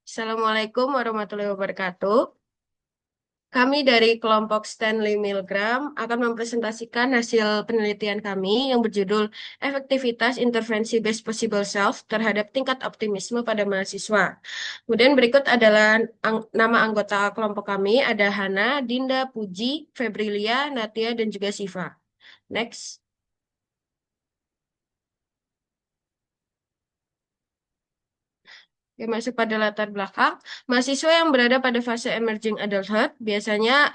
Assalamualaikum warahmatullahi wabarakatuh. Kami dari kelompok Stanley Milgram akan mempresentasikan hasil penelitian kami yang berjudul Efektivitas Intervensi Best Possible Self terhadap tingkat optimisme pada mahasiswa. Kemudian berikut adalah nama anggota kelompok kami, ada Hana, Dinda, Puji, Febrilia, Natia, dan juga Siva. Next. Oke, masuk pada latar belakang, mahasiswa yang berada pada fase emerging adulthood biasanya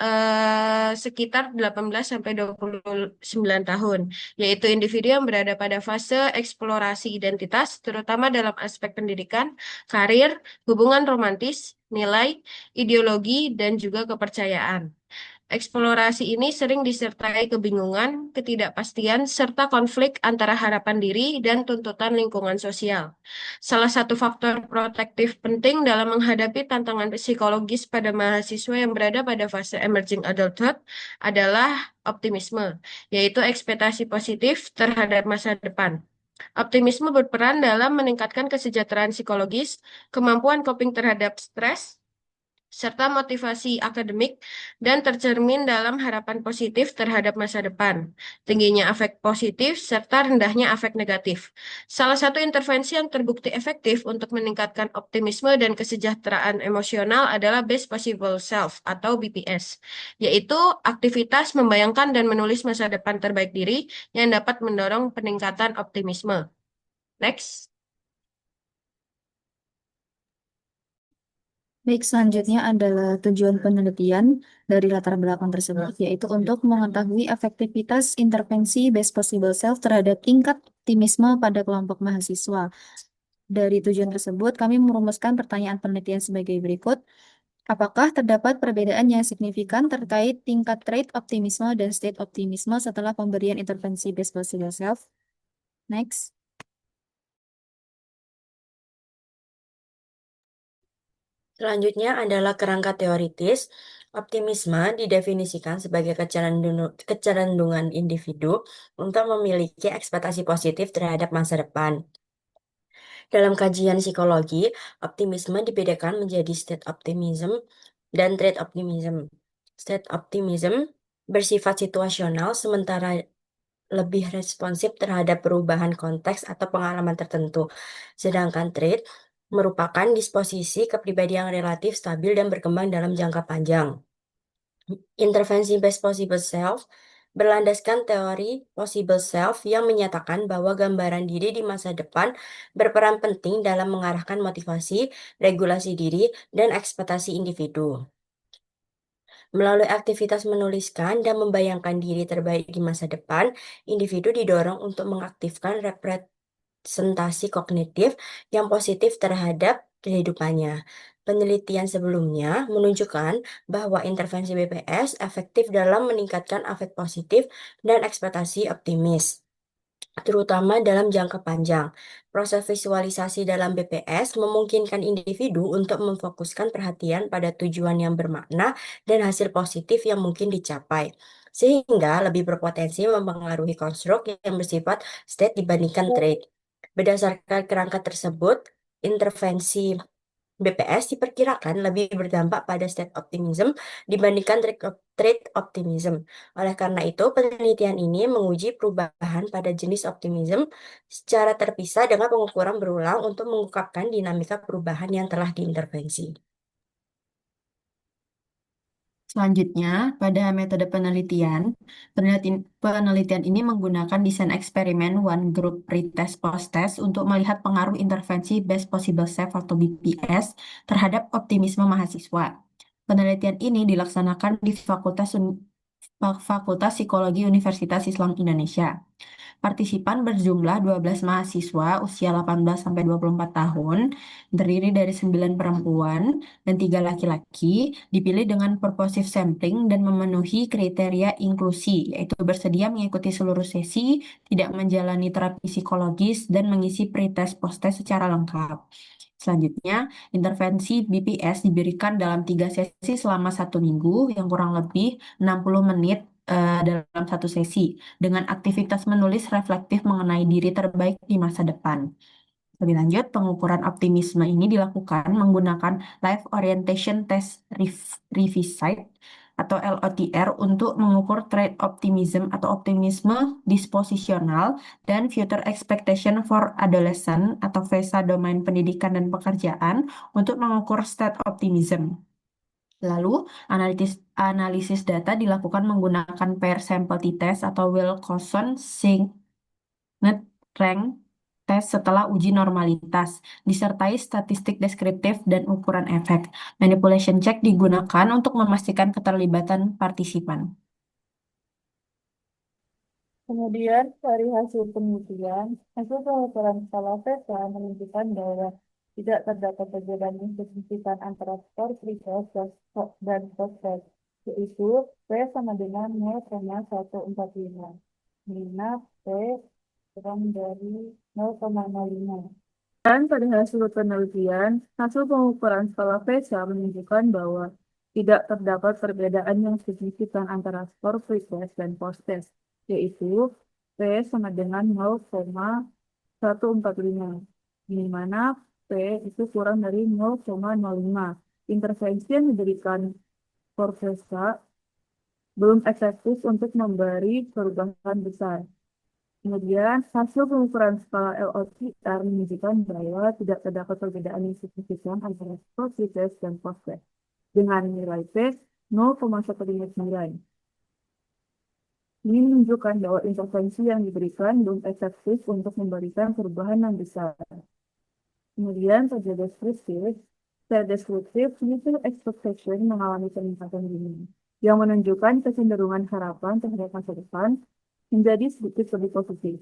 sekitar 18 sampai 29 tahun, yaitu individu yang berada pada fase eksplorasi identitas, terutama dalam aspek pendidikan, karir, hubungan romantis, nilai, ideologi, dan juga kepercayaan. Eksplorasi ini sering disertai kebingungan, ketidakpastian, serta konflik antara harapan diri dan tuntutan lingkungan sosial. Salah satu faktor protektif penting dalam menghadapi tantangan psikologis pada mahasiswa yang berada pada fase emerging adulthood adalah optimisme, yaitu ekspektasi positif terhadap masa depan. Optimisme berperan dalam meningkatkan kesejahteraan psikologis, kemampuan coping terhadap stres, serta motivasi akademik dan tercermin dalam harapan positif terhadap masa depan, tingginya afek positif, serta rendahnya afek negatif. Salah satu intervensi yang terbukti efektif untuk meningkatkan optimisme dan kesejahteraan emosional adalah Best Possible Self atau BPS, yaitu aktivitas membayangkan dan menulis masa depan terbaik diri yang dapat mendorong peningkatan optimisme. Next. Baik, selanjutnya adalah tujuan penelitian dari latar belakang tersebut, yaitu untuk mengetahui efektivitas intervensi Best Possible Self terhadap tingkat optimisme pada kelompok mahasiswa. Dari tujuan tersebut, kami merumuskan pertanyaan penelitian sebagai berikut. Apakah terdapat perbedaan yang signifikan terkait tingkat trait optimisme dan state optimisme setelah pemberian intervensi Best Possible Self? Next. Selanjutnya adalah kerangka teoritis. Optimisme didefinisikan sebagai kecenderungan individu untuk memiliki ekspektasi positif terhadap masa depan. Dalam kajian psikologi, optimisme dibedakan menjadi state optimism dan trait optimism. State optimism bersifat situasional, sementara lebih responsif terhadap perubahan konteks atau pengalaman tertentu. Sedangkan trait merupakan disposisi kepribadian yang relatif stabil dan berkembang dalam jangka panjang. Intervensi Best Possible Self berlandaskan teori Possible Self yang menyatakan bahwa gambaran diri di masa depan berperan penting dalam mengarahkan motivasi, regulasi diri, dan ekspektasi individu. Melalui aktivitas menuliskan dan membayangkan diri terbaik di masa depan, individu didorong untuk mengaktifkan representasi kognitif yang positif terhadap kehidupannya. Penelitian sebelumnya menunjukkan bahwa intervensi BPS efektif dalam meningkatkan afek positif dan ekspektasi optimis, terutama dalam jangka panjang. Proses visualisasi dalam BPS memungkinkan individu untuk memfokuskan perhatian pada tujuan yang bermakna dan hasil positif yang mungkin dicapai, sehingga lebih berpotensi mempengaruhi konstruk yang bersifat state dibandingkan trait. Berdasarkan kerangka tersebut, intervensi BPS diperkirakan lebih berdampak pada state optimism dibandingkan trait optimism. Oleh karena itu, penelitian ini menguji perubahan pada jenis optimism secara terpisah dengan pengukuran berulang untuk mengungkapkan dinamika perubahan yang telah diintervensi. Selanjutnya, pada metode penelitian ini menggunakan desain eksperimen One Group Pretest Post-Test untuk melihat pengaruh intervensi Best Possible Self atau BPS terhadap optimisme mahasiswa. Penelitian ini dilaksanakan di Fakultas Psikologi Universitas Islam Indonesia. Partisipan berjumlah 12 mahasiswa usia 18-24 tahun, terdiri dari 9 perempuan dan 3 laki-laki, dipilih dengan purposive sampling dan memenuhi kriteria inklusi, yaitu bersedia mengikuti seluruh sesi, tidak menjalani terapi psikologis, dan mengisi pretest post-test secara lengkap. Selanjutnya, intervensi BPS diberikan dalam 3 sesi selama 1 minggu, yang kurang lebih 60 menit dalam satu sesi, dengan aktivitas menulis reflektif mengenai diri terbaik di masa depan. Lebih lanjut, pengukuran optimisme ini dilakukan menggunakan Life Orientation Test Revisite atau LOTR untuk mengukur trait optimism atau optimisme disposisional dan future expectation for adolescent atau VESA domain pendidikan dan pekerjaan untuk mengukur state optimism. Lalu, analisis data dilakukan menggunakan pair sample t-test atau Wilcoxon-Signet rank test setelah uji normalitas, disertai statistik deskriptif dan ukuran efek. Manipulation check digunakan untuk memastikan keterlibatan partisipan. Kemudian dari hasil penelitian, hasil pengukuran skala VESA menunjukkan bahwa tidak terdapat perbedaan yang signifikan antara skor pre-test dan post-test, yaitu P sama dengan 0,145, di mana P kurang dari 0,05. Dan pada hasil penelitian, hasil pengukuran skala VESA menunjukkan bahwa tidak terdapat perbedaan yang signifikan antara skor pre-test dan post-test, yaitu P sama dengan 0,145, di mana P itu kurang dari 0,05. Intervensi yang diberikan skor VESA belum efektif untuk memberi perubahan besar. Kemudian, hasil pengukuran skala LOTR menunjukkan bahwa tidak terdapat perbedaan yang signifikan antara skor pre-test dan post-test, dengan nilai P 0,159. Ini menunjukkan bahwa intervensi yang diberikan belum efektif untuk memberikan perubahan yang besar. Kemudian, pada deskriptif, secara deskriptif, future expectation mengalami peningkatan dini, yang menunjukkan kecenderungan harapan terhadap masa depan menjadi sedikit lebih positif.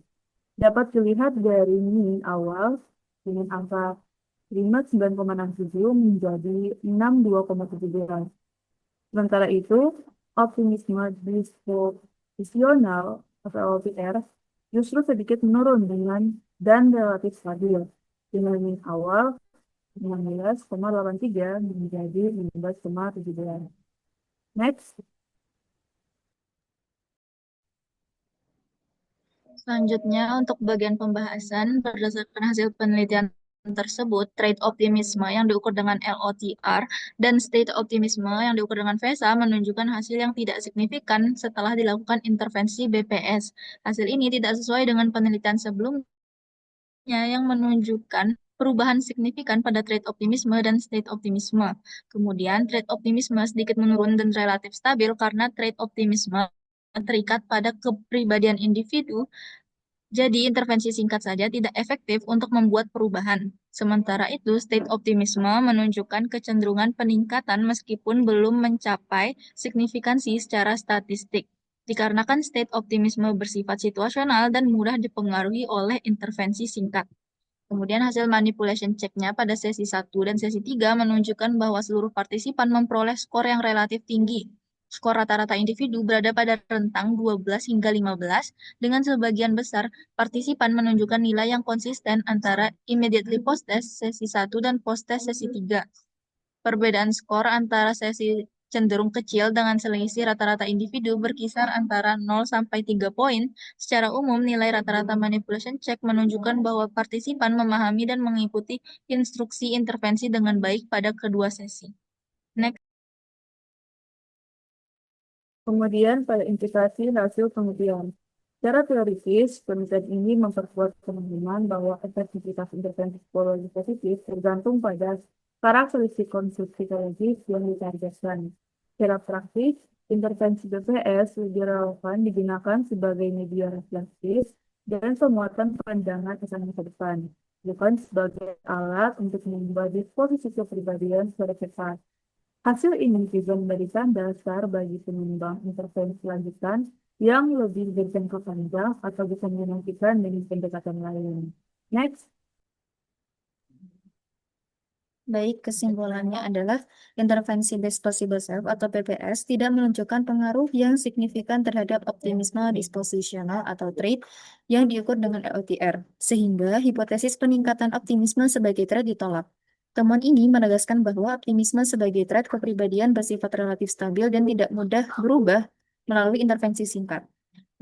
Dapat dilihat dari mean awal dengan angka 59,67 menjadi 62,17. Sementara itu, optimisme disposisional atau LOTR justru sedikit menurun dan relatif stabil dengan mean awal 19,83 menjadi 15,17. Next. Selanjutnya, untuk bagian pembahasan, berdasarkan hasil penelitian tersebut, trait optimisme yang diukur dengan LOTR dan state optimisme yang diukur dengan VESA menunjukkan hasil yang tidak signifikan setelah dilakukan intervensi BPS. Hasil ini tidak sesuai dengan penelitian sebelumnya yang menunjukkan perubahan signifikan pada trait optimisme dan state optimisme. Kemudian, trait optimisme sedikit menurun dan relatif stabil karena trait optimisme terikat pada kepribadian individu. Jadi, intervensi singkat saja tidak efektif untuk membuat perubahan. Sementara itu, state optimisme menunjukkan kecenderungan peningkatan meskipun belum mencapai signifikansi secara statistik. Dikarenakan state optimisme bersifat situasional dan mudah dipengaruhi oleh intervensi singkat. Kemudian hasil manipulation check-nya pada sesi 1 dan sesi 3 menunjukkan bahwa seluruh partisipan memperoleh skor yang relatif tinggi. Skor rata-rata individu berada pada rentang 12 hingga 15, dengan sebagian besar partisipan menunjukkan nilai yang konsisten antara immediately post-test sesi 1 dan post-test sesi 3. Perbedaan skor antara sesi cenderung kecil dengan selisih rata-rata individu berkisar antara 0 sampai 3 poin. Secara umum, nilai rata-rata manipulation check menunjukkan bahwa partisipan memahami dan mengikuti instruksi intervensi dengan baik pada kedua sesi. Next. Kemudian pada implikasi hasil penelitian. Secara teoritis, penelitian ini memperkuat pemahaman bahwa efektivitas intervensi psikologi positif tergantung pada karakteristik konstruksi psikologis yang ditargetkan. Secara praktis, intervensi BPS lebih relevan digunakan sebagai media reflektif dan penguatan pandangan akan masa depan, bukan sebagai alat untuk mengubah disposisi kepribadian secara cepat. Hasil ini juga memberikan dasar bagi penimbang intervensi lanjutan yang lebih berjangka panjang atau bisa menentukan dengan pendekatan lain. Next. Baik, kesimpulannya adalah intervensi Best Possible Self atau PPS tidak menunjukkan pengaruh yang signifikan terhadap optimisme disposisional atau trait yang diukur dengan LOTR, sehingga hipotesis peningkatan optimisme sebagai trait ditolak. Temuan ini menegaskan bahwa optimisme sebagai trait kepribadian bersifat relatif stabil dan tidak mudah berubah melalui intervensi singkat.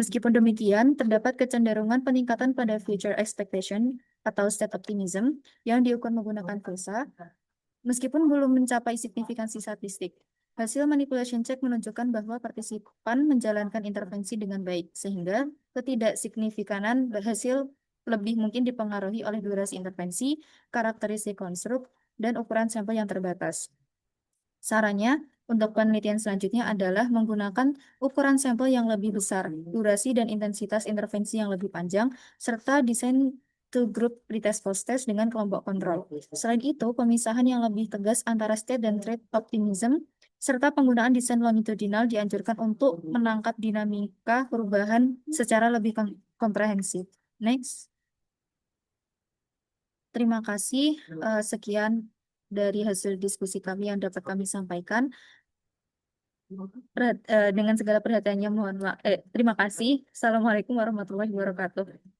Meskipun demikian, terdapat kecenderungan peningkatan pada future expectation atau state optimism yang diukur menggunakan VESA, meskipun belum mencapai signifikansi statistik. Hasil manipulation check menunjukkan bahwa partisipan menjalankan intervensi dengan baik, sehingga ketidaksigifikanan hasil lebih mungkin dipengaruhi oleh durasi intervensi, karakteristik konstruk, dan ukuran sampel yang terbatas. Sarannya, untuk penelitian selanjutnya adalah menggunakan ukuran sampel yang lebih besar, durasi dan intensitas intervensi yang lebih panjang, serta desain two-group pretest post-test dengan kelompok kontrol. Selain itu, pemisahan yang lebih tegas antara state dan trait optimism, serta penggunaan desain longitudinal dianjurkan untuk menangkap dinamika perubahan secara lebih komprehensif. Next. Terima kasih. Sekian dari hasil diskusi kami yang dapat kami sampaikan. Dengan segala perhatiannya, terima kasih. Assalamualaikum warahmatullahi wabarakatuh.